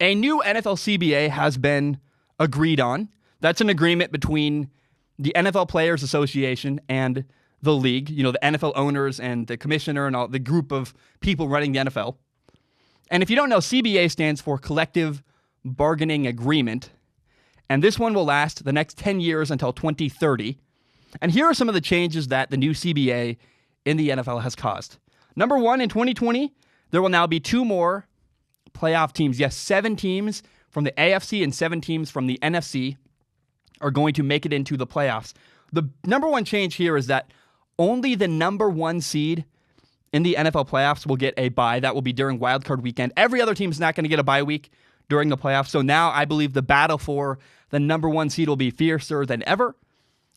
A new NFL CBA has been agreed on. That's an agreement between the NFL Players Association and the league, you know, the NFL owners and the commissioner and all the group of people running the NFL. And if you don't know, CBA stands for Collective Bargaining Agreement. And this one will last the next 10 years until 2030. And here are some of the changes that the new CBA in the NFL has caused. Number one, in 2020, there will now be 2 more playoff teams. Yes, 7 teams from the AFC and 7 teams from the NFC are going to make it into the playoffs. The number one change here is that only the number 1 seed in the NFL playoffs will get a bye. That will be during wildcard weekend. Every other team is not going to get a bye week during the playoffs. So now I believe the battle for the number 1 seed will be fiercer than ever.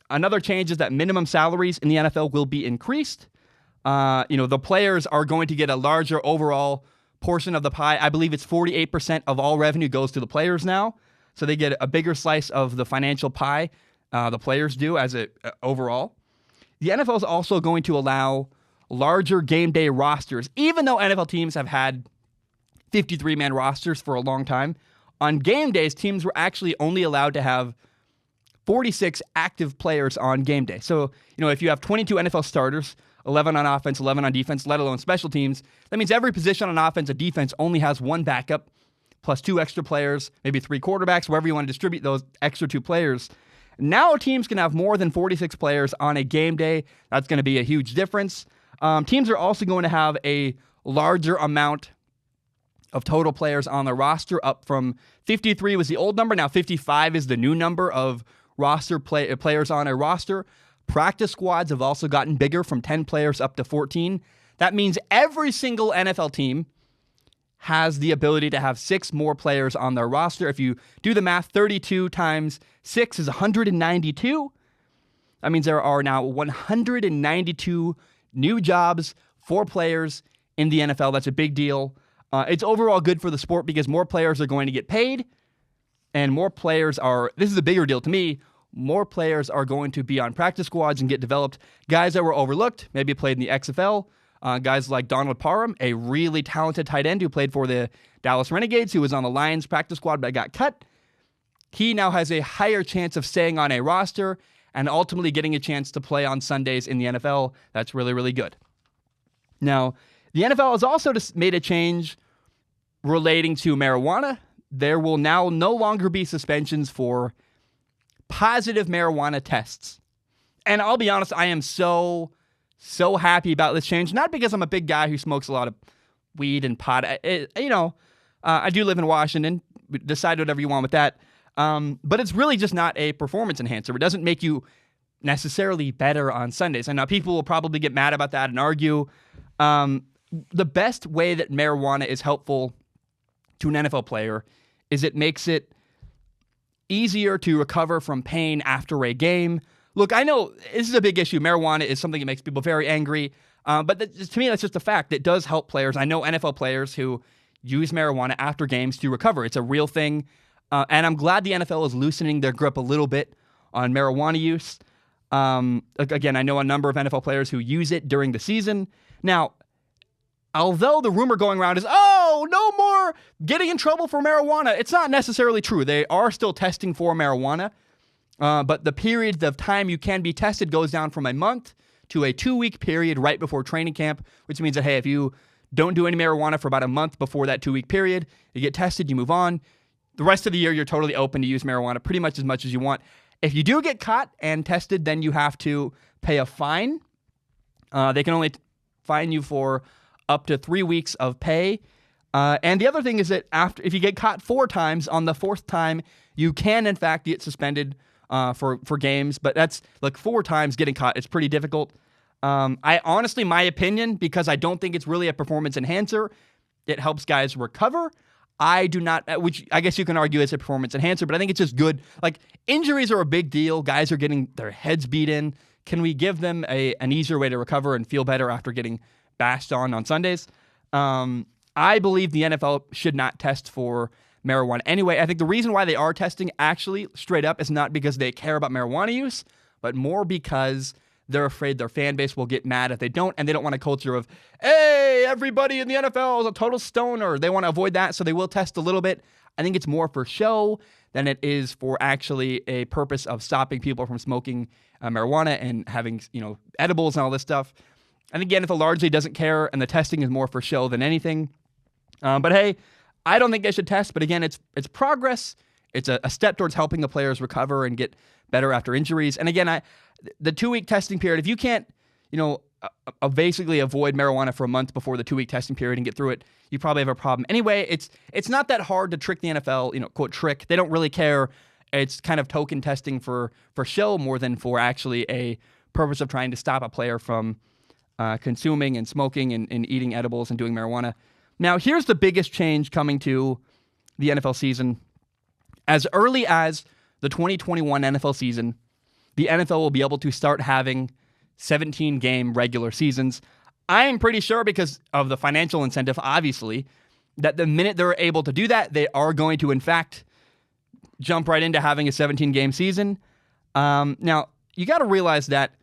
Another change is that minimum salaries in the NFL will be increased. The players are going to get a larger overall portion of the pie. I believe it's 48% of all revenue goes to the players now. So they get a bigger slice of the financial pie, the players do as overall. The NFL is also going to allow larger game day rosters. Even though NFL teams have had 53-man rosters for a long time, on game days, teams were actually only allowed to have 46 active players on game day. So, if you have 22 NFL starters, 11 on offense, 11 on defense, let alone special teams, that means every position on offense and defense only has 1 backup, plus 2 extra players, maybe 3 quarterbacks, wherever you want to distribute those extra 2 players. Now teams can have more than 46 players on a game day. That's going to be a huge difference. Teams are also going to have a larger amount of total players on the roster, up from 53 was the old number. Now 55 is the new number of roster players on a roster. Practice squads have also gotten bigger, from 10 players up to 14. That means every single NFL team has the ability to have 6 more players on their roster. If you do the math, 32 times 6 is 192. That means there are now 192 new jobs for players in the NFL. That's a big deal. It's overall good for the sport because more players are going to get paid, and more players this is a bigger deal to me, more players are going to be on practice squads and get developed. Guys that were overlooked, maybe played in the XFL, guys like Donald Parham, a really talented tight end who played for the Dallas Renegades, who was on the Lions practice squad but got cut. He now has a higher chance of staying on a roster and ultimately getting a chance to play on Sundays in the NFL. That's really, really good. Now, the NFL has also made a change relating to marijuana. There will now no longer be suspensions for positive marijuana tests. And I'll be honest, I am so happy about this change. Not because I'm a big guy who smokes a lot of weed and pot. I do live in Washington. Decide whatever you want with that. But it's really just not a performance enhancer. It doesn't make you necessarily better on Sundays. And now people will probably get mad about that and argue. The best way that marijuana is helpful to an NFL player is it makes it easier to recover from pain after a game. Look, I know this is a big issue. Marijuana is something that makes people very angry. But to me, that's just a fact. It does help players. I know NFL players who use marijuana after games to recover. It's a real thing. And I'm glad the NFL is loosening their grip a little bit on marijuana use. Again, I know a number of NFL players who use it during the season. Now, although the rumor going around is, no more getting in trouble for marijuana, it's not necessarily true. They are still testing for marijuana. But the period of time you can be tested goes down from a month to a 2-week period right before training camp, which means that, hey, if you don't do any marijuana for about a month before that 2-week period, you get tested, you move on. The rest of the year, you're totally open to use marijuana pretty much as you want. If you do get caught and tested, then you have to pay a fine. They can only fine you for up to 3 weeks of pay. And the other thing is that if you get caught 4 times, on the 4th time, you can, in fact, get suspended for games. But that's, 4 times getting caught, it's pretty difficult. I honestly, my opinion, because I don't think it's really a performance enhancer, it helps guys recover. I do not, which I guess you can argue is a performance enhancer, but I think it's just good. Injuries are a big deal. Guys are getting their heads beat in. Can we give them an easier way to recover and feel better after getting bashed on Sundays? I believe the NFL should not test for marijuana anyway. I think the reason why they are testing, actually, straight up, is not because they care about marijuana use, but more because they're afraid their fan base will get mad if they don't, and they don't want a culture of, hey, everybody in the NFL is a total stoner. They want to avoid that, so they will test a little bit. I think it's more for show than it is for actually a purpose of stopping people from smoking marijuana and having, edibles and all this stuff. I think the NFL largely doesn't care, and the testing is more for show than anything. But hey, I don't think they should test. But again, it's progress. It's a step towards helping the players recover and get better after injuries. And again, the 2-week testing period, if you can't, basically avoid marijuana for a month before the 2-week testing period and get through it, you probably have a problem. Anyway, it's not that hard to trick the NFL, quote, trick. They don't really care. It's kind of token testing for show more than for actually a purpose of trying to stop a player from consuming and smoking and eating edibles and doing marijuana. Now, here's the biggest change coming to the NFL season. As early as the 2021 NFL season, the NFL will be able to start having 17-game regular seasons. I am pretty sure, because of the financial incentive, obviously, that the minute they're able to do that, they are going to, in fact, jump right into having a 17-game season. Now, you got to realize that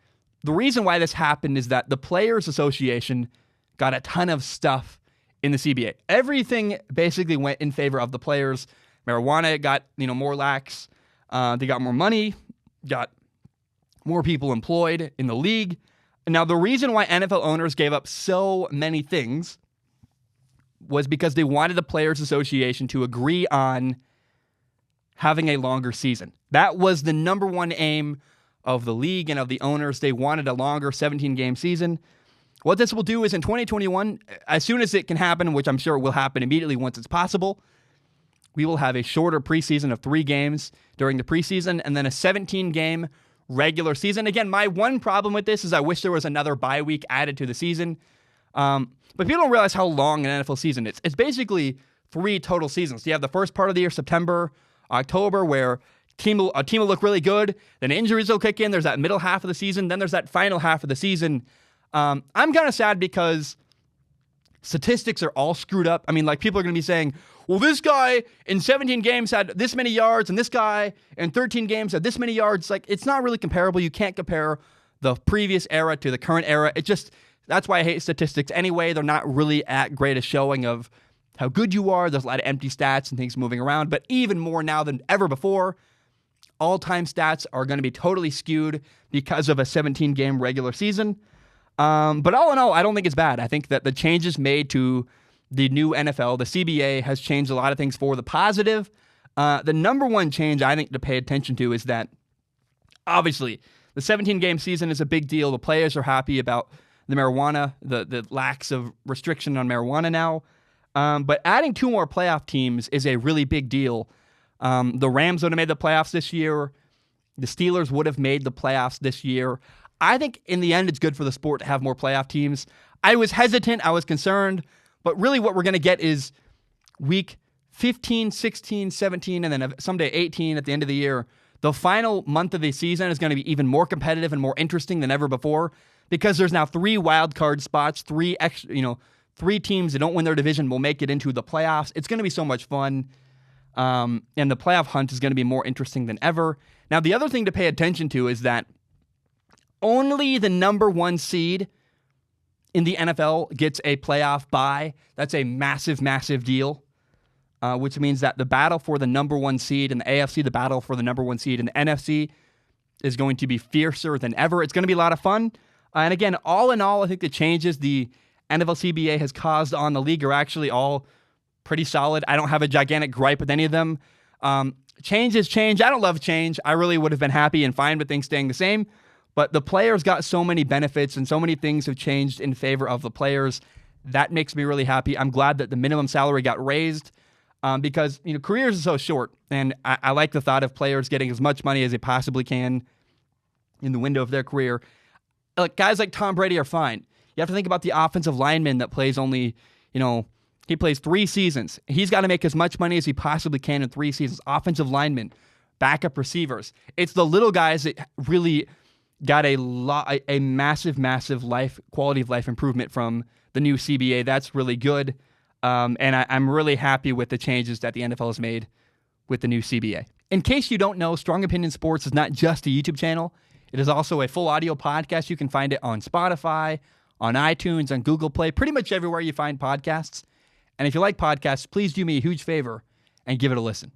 the reason why this happened is that the Players Association got a ton of stuff in the CBA. Everything basically went in favor of the players. Marijuana got, more lax. They got more money, got more people employed in the league. Now, the reason why NFL owners gave up so many things was because they wanted the Players Association to agree on having a longer season. That was the number one aim of the league and of the owners. They wanted a longer 17-game season. What this will do is in 2021, as soon as it can happen, which I'm sure it will happen immediately once it's possible, we will have a shorter preseason of 3 games during the preseason and then a 17-game regular season. Again, my one problem with this is I wish there was another bye week added to the season. But people don't realize how long an NFL season is. It's basically 3 total seasons. You have the first part of the year, September, October, where a team will look really good. Then injuries will kick in. There's that middle half of the season. Then there's that final half of the season. I'm kind of sad because statistics are all screwed up. I mean, people are going to be saying, well, this guy in 17 games had this many yards, and this guy in 13 games had this many yards. It's not really comparable. You can't compare the previous era to the current era. That's why I hate statistics anyway. They're not really at great a showing of how good you are. There's a lot of empty stats and things moving around. But even more now than ever before, all-time stats are going to be totally skewed because of a 17-game regular season. But all in all, I don't think it's bad. I think that the changes made to the new NFL, the CBA, has changed a lot of things for the positive. The number one change I think to pay attention to is that, obviously, the 17-game season is a big deal. The players are happy about the marijuana, the lack of restriction on marijuana now. But adding 2 more playoff teams is a really big deal. The Rams would have made the playoffs this year. The Steelers would have made the playoffs this year. I think in the end, it's good for the sport to have more playoff teams. I was hesitant. I was concerned. But really what we're going to get is week 15, 16, 17, and then someday 18 at the end of the year. The final month of the season is going to be even more competitive and more interesting than ever before because there's now 3 wild card spots, 3 teams that don't win their division will make it into the playoffs. It's going to be so much fun. And the playoff hunt is going to be more interesting than ever. Now, the other thing to pay attention to is that only the number 1 seed in the NFL gets a playoff bye. That's a massive, massive deal, which means that the battle for the number 1 seed in the AFC, the battle for the number 1 seed in the NFC is going to be fiercer than ever. It's going to be a lot of fun. And again, all in all, I think the changes the NFL CBA has caused on the league are actually all pretty solid. I don't have a gigantic gripe with any of them. Change is change. I don't love change. I really would have been happy and fine with things staying the same. But the players got so many benefits and so many things have changed in favor of the players. That makes me really happy. I'm glad that the minimum salary got raised because careers are so short. And I like the thought of players getting as much money as they possibly can in the window of their career. Guys like Tom Brady are fine. You have to think about the offensive lineman that plays only, he plays 3 seasons. He's got to make as much money as he possibly can in 3 seasons. Offensive linemen, backup receivers. It's the little guys that really got a massive, massive quality of life improvement from the new CBA. That's really good. And I'm really happy with the changes that the NFL has made with the new CBA. In case you don't know, Strong Opinion Sports is not just a YouTube channel. It is also a full audio podcast. You can find it on Spotify, on iTunes, on Google Play, pretty much everywhere you find podcasts. And if you like podcasts, please do me a huge favor and give it a listen.